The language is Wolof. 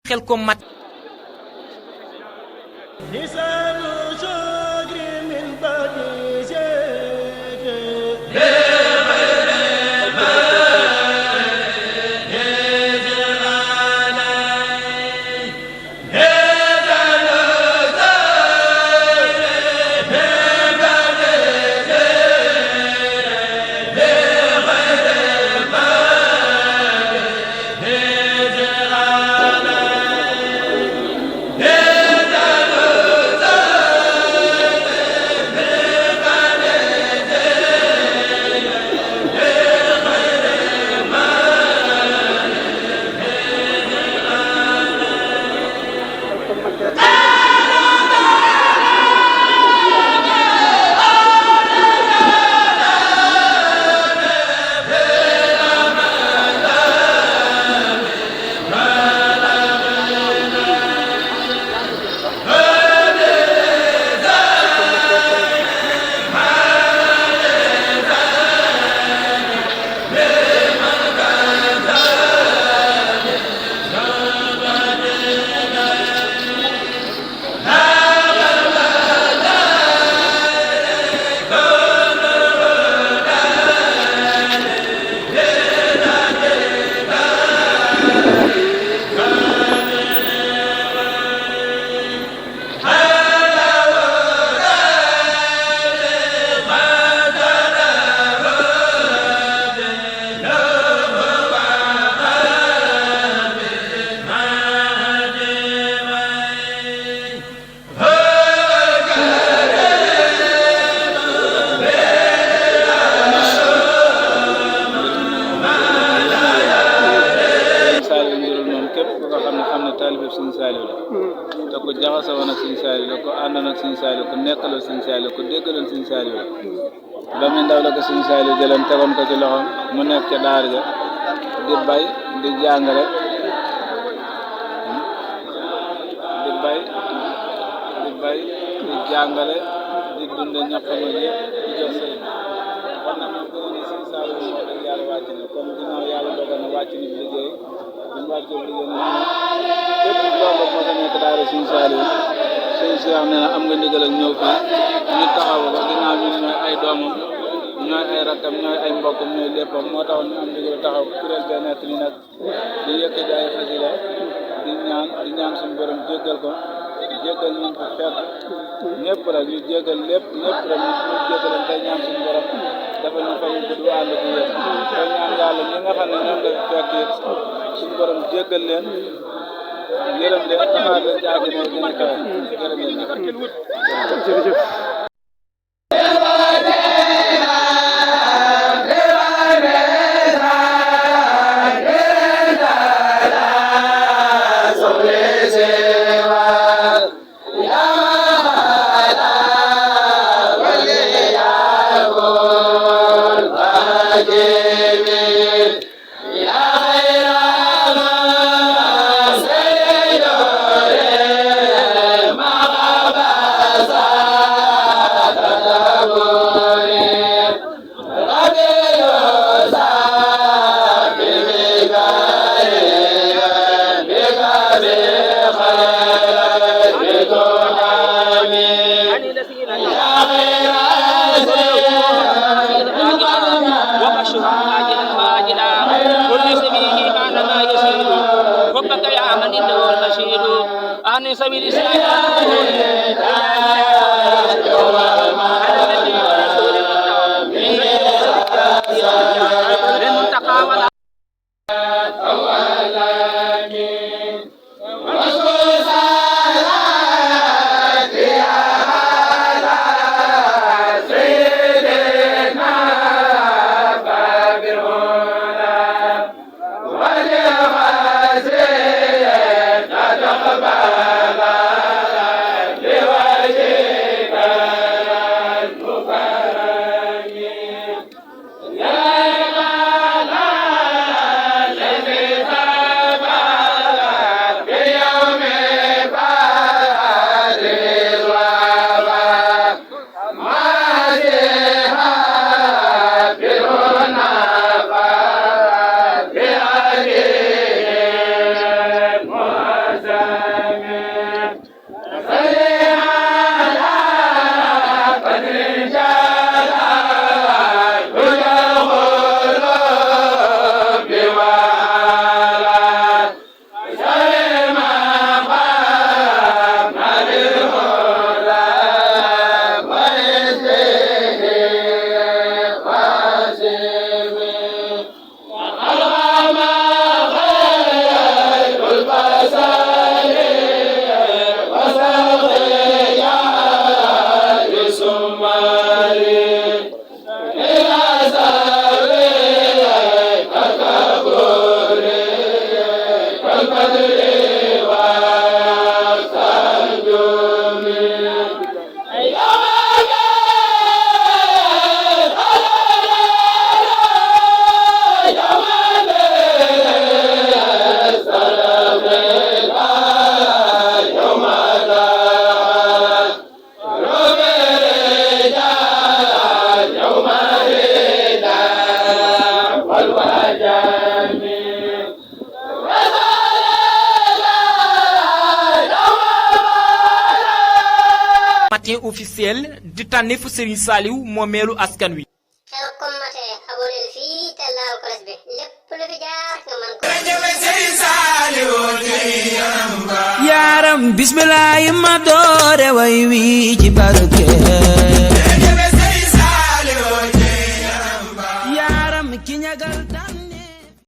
Xelcom mat Sëñ Saliou la te ko jaxasoo woon ak Sëñ Saliou la ko àndoon ak Sëñ Saliou ko nekkaloon Sëñ Saliou ko déggaloon Sëñ Saliou la ba muy ndaw la ko Sëñ Saliou jëloon tegoon ko ci loxoom mu nekk ca daara ja di bay di jàngale di jàngale di dunde ñaqam ak yëpp di jox sëriñ kon nag moom gën ne Sëñ Saliou moo tax yàlla wàcc na comme ginnaaw yàlla dogal na wàcc ni liggéey bi mu wàccee liggéey na bépp ndongo moo sa nekk daara Sëñ Saliou sëñ Cheikh nee na am nga ndigalal ñëw fii ñu taxawu ko ginnaaw ñun ñooy ay doomam ñooy ay rakkam ñooy ay mbokkam ñooy léppam moo taxoon ñu am ndigal taxaw kuréel bee nekk ni nag di yëkkati ay xasida di ñaan suñu borom jéggal ko jéggal ñu ko fekk ñëpp rek ñu jéggal lépp ñëpp rek ñu jéggalan tey ñaan suñu borom dafa ñu fan bu du ànd ak yéen tey ñaan yàlla ñi nga xam ne ñoom la fekk it suñu borom jéggal leen yërëm leen taxaar leen ci àddina gën a kawe jërëjëf سبيل matin officiel di tànneefu Serigne Saliou moomeelu askan wi. Khelcom matin abonné fii te laal cloche bi lépp lu fi jaar nga mën ko. Yaram bismillah ma doore way wi ci barke